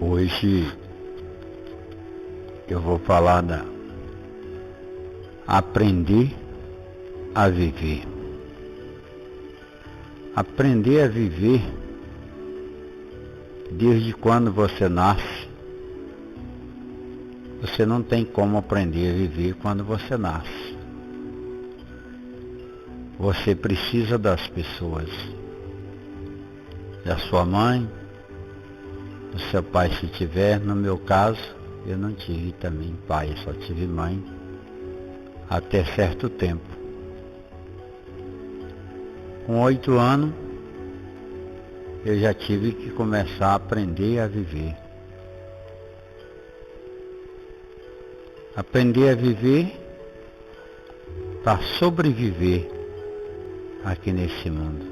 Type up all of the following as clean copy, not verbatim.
Hoje eu vou falar da aprender a viver. Aprender a viver desde quando você nasce. Você não tem como aprender a viver quando você nasce. Você precisa das pessoas, da sua mãe, do seu pai se tiver. No meu caso, eu não tive também pai, eu só tive mãe até certo tempo. Com 8 anos, eu já tive que começar a aprender a viver. Aprender a viver para sobreviver aqui nesse mundo.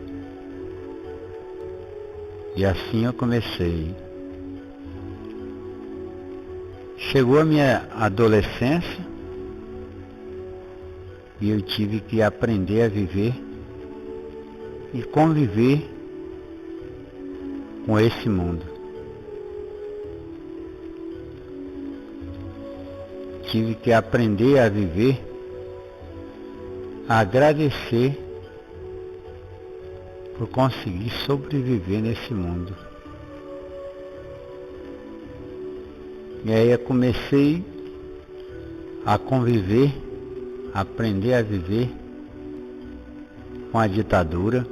E assim eu comecei. Chegou a minha adolescência e eu tive que aprender a viver e conviver com esse mundo. Tive que aprender a viver, a agradecer por conseguir sobreviver nesse mundo. E aí eu comecei a conviver, a aprender a viver com a ditadura,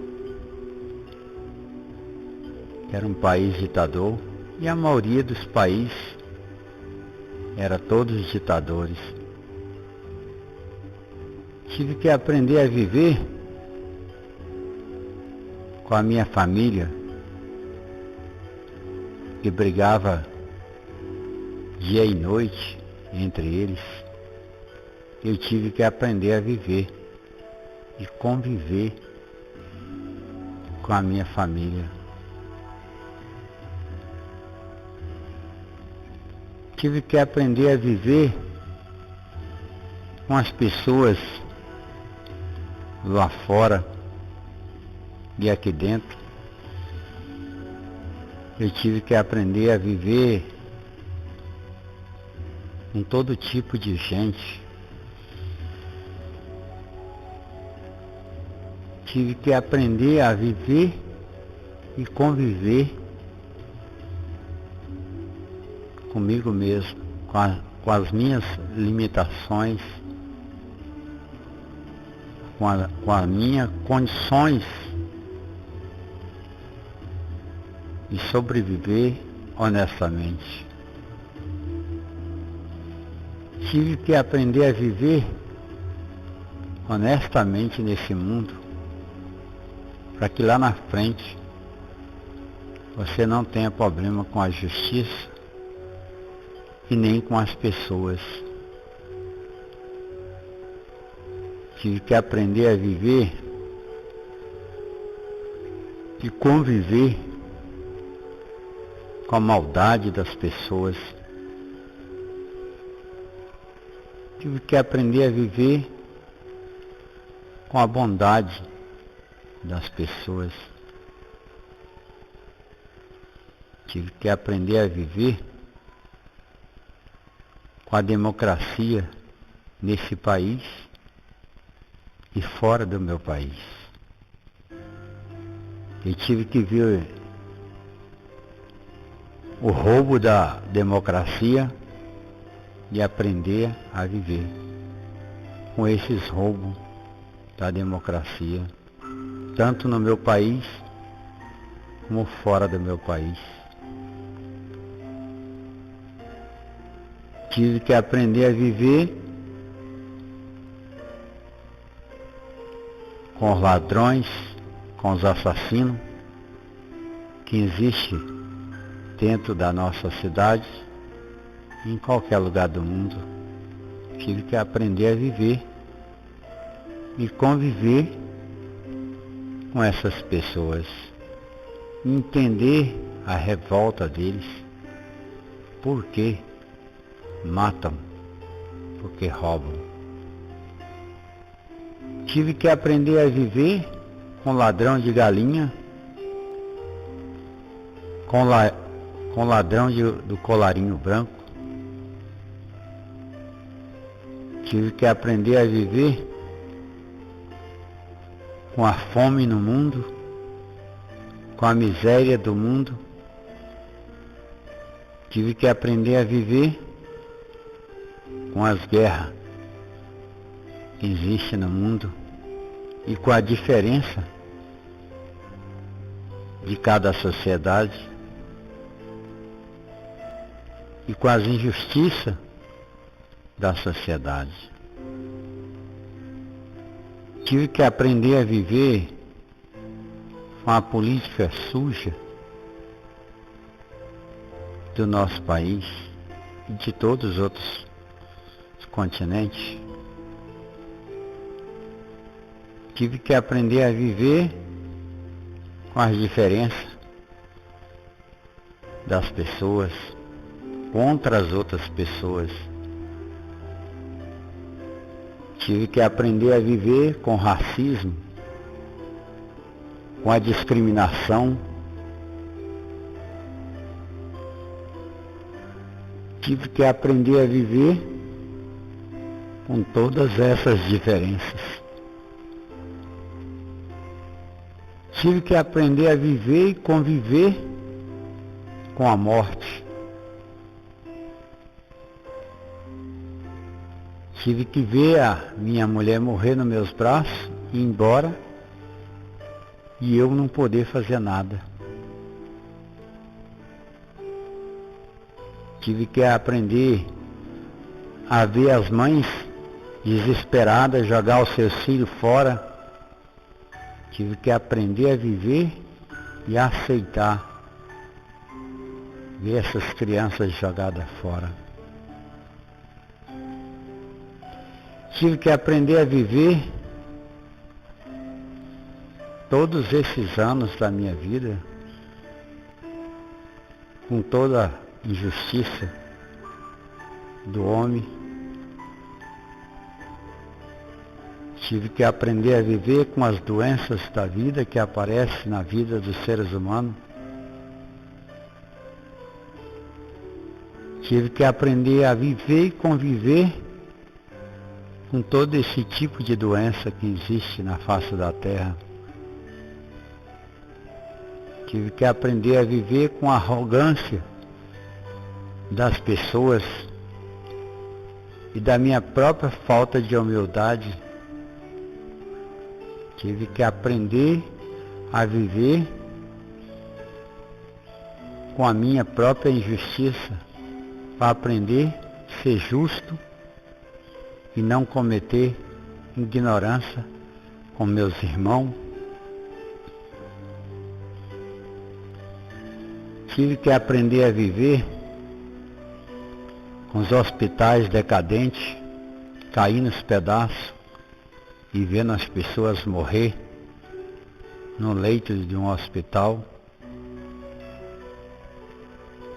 que era um país ditador, e a maioria dos países era todos ditadores. Tive que aprender a viver com a minha família, que brigava dia e noite entre eles. Eu tive que aprender a viver e conviver com a minha família. Tive que aprender a viver com as pessoas lá fora e aqui dentro. Eu tive que aprender a viver com todo tipo de gente. Tive que aprender a viver e conviver comigo mesmo, com as minhas limitações, com as minhas condições de sobreviver honestamente. Tive que aprender a viver honestamente nesse mundo, para que lá na frente você não tenha problema com a justiça e nem com as pessoas. Tive que aprender a viver e conviver com a maldade das pessoas. Tive que aprender a viver com a bondade das pessoas. Tive que aprender a viver com a democracia nesse país e fora do meu país. Eu tive que ver o roubo da democracia e aprender a viver com esses roubos da democracia, tanto no meu país como fora do meu país. Tive que aprender a viver com os ladrões, com os assassinos que existem dentro da nossa cidade, em qualquer lugar do mundo. Tive que aprender a viver e conviver com essas pessoas, entender a revolta deles, por quê matam, porque roubam. Tive que aprender a viver com ladrão de galinha com o ladrão do colarinho branco. Tive que aprender a viver com a fome no mundo, com a miséria do mundo. Tive que aprender a viver com as guerras que existem no mundo e com a diferença de cada sociedade e com as injustiças da sociedade. Tive que aprender a viver com a política suja do nosso país e de todos os outros continentes. Tive que aprender a viver com as diferenças das pessoas contra as outras pessoas. Tive que aprender a viver com racismo, com a discriminação. Tive que aprender a viver com todas essas diferenças. Tive que aprender a viver e conviver com a morte. Tive que ver a minha mulher morrer nos meus braços, ir embora, e eu não poder fazer nada. Tive que aprender a ver as mães desesperadas jogar os seus filhos fora. Tive que aprender a viver e a aceitar ver essas crianças jogadas fora. Tive que aprender a viver todos esses anos da minha vida com toda a injustiça do homem. Tive que aprender a viver com as doenças da vida que aparecem na vida dos seres humanos. Tive que aprender a viver e conviver com todo esse tipo de doença que existe na face da terra. Tive que aprender a viver com a arrogância das pessoas e da minha própria falta de humildade. Tive que aprender a viver com a minha própria injustiça, para aprender a ser justo e não cometer ignorância com meus irmãos. Tive que aprender a viver com os hospitais decadentes, cair nos pedaços e vendo as pessoas morrer no leito de um hospital.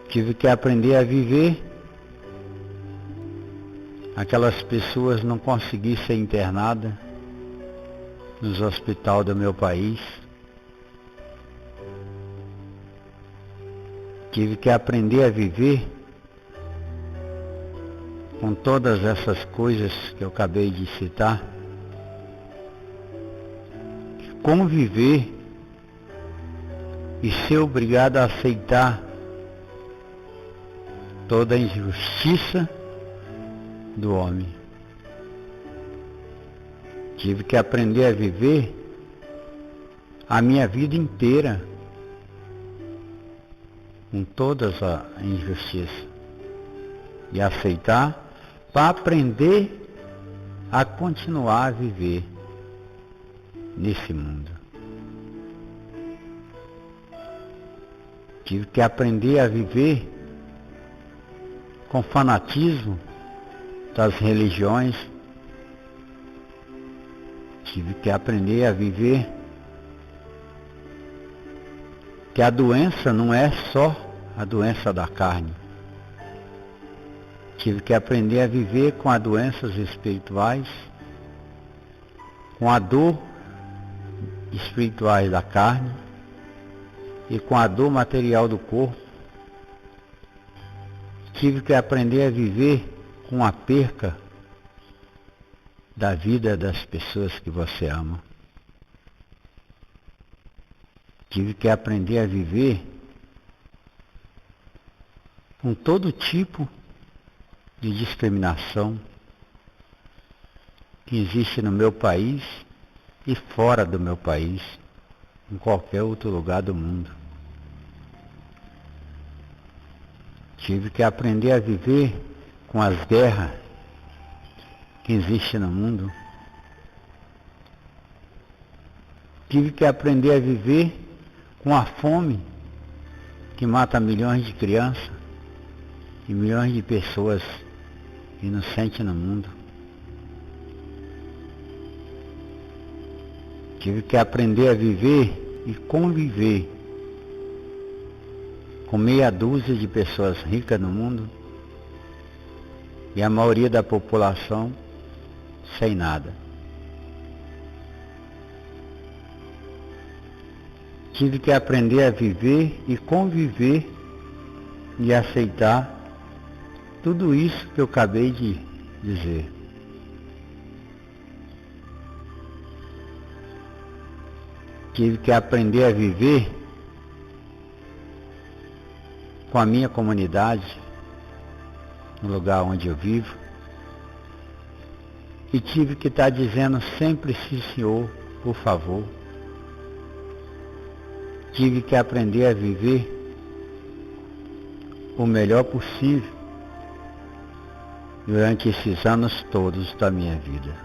Tive que aprender a viver aquelas pessoas não conseguirem ser internadas nos hospitais do meu país. Tive que aprender a viver com todas essas coisas que eu acabei de citar. Conviver e ser obrigado a aceitar toda a injustiça do homem. Tive que aprender a viver a minha vida inteira com todas as injustiças e aceitar para aprender a continuar a viver nesse mundo. Tive que aprender a viver com fanatismo das religiões. Tive que aprender a viver que a doença não é só a doença da carne. Tive que aprender a viver com as doenças espirituais, com a dor espirituais da carne e com a dor material do corpo. Tive que aprender a viver com a perca da vida das pessoas que você ama. Tive que aprender a viver com todo tipo de discriminação que existe no meu país e fora do meu país, em qualquer outro lugar do mundo. Tive que aprender a viver com as guerras que existem no mundo. Tive que aprender a viver com a fome que mata milhões de crianças e milhões de pessoas inocentes no mundo. Tive que aprender a viver e conviver com meia dúzia de pessoas ricas no mundo e a maioria da população sem nada. Tive que aprender a viver e conviver e aceitar tudo isso que eu acabei de dizer. Tive que aprender a viver com a minha comunidade, no lugar onde eu vivo, e tive que estar dizendo sempre sim, senhor, por favor. Tive que aprender a viver o melhor possível durante esses anos todos da minha vida.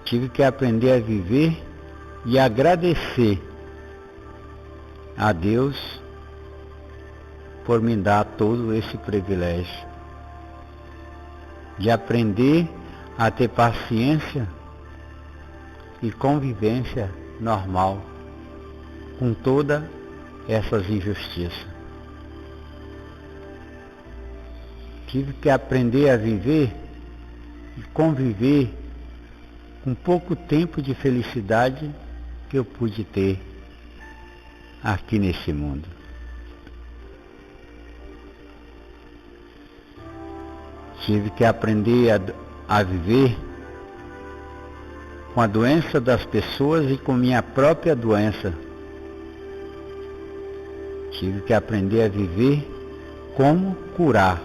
Tive que aprender a viver e agradecer a Deus por me dar todo esse privilégio de aprender a ter paciência e convivência normal com todas essas injustiças. Tive que aprender a viver e conviver com pouco tempo de felicidade que eu pude ter aqui nesse mundo. Tive que aprender a viver com a doença das pessoas e com minha própria doença. Tive que aprender a viver como curar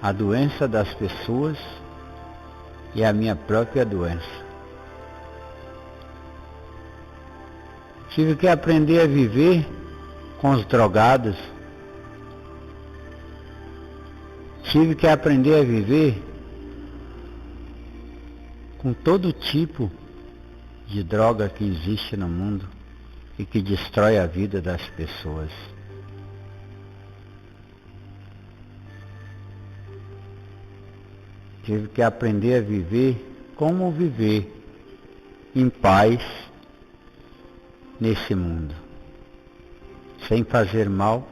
a doença das pessoas e a minha própria doença. Tive que aprender a viver com os drogados. Tive que aprender a viver com todo tipo de droga que existe no mundo e que destrói a vida das pessoas. Tive que aprender a viver como viver em paz nesse mundo, sem fazer mal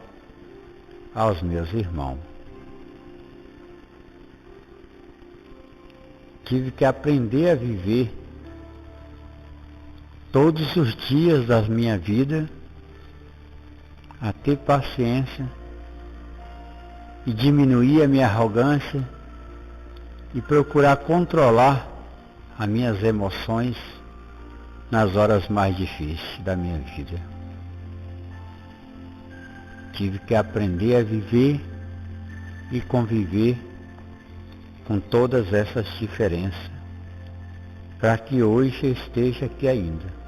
aos meus irmãos. Tive que aprender a viver todos os dias da minha vida, a ter paciência e diminuir a minha arrogância e procurar controlar as minhas emoções nas horas mais difíceis da minha vida. Tive que aprender a viver e conviver com todas essas diferenças, para que hoje eu esteja aqui ainda.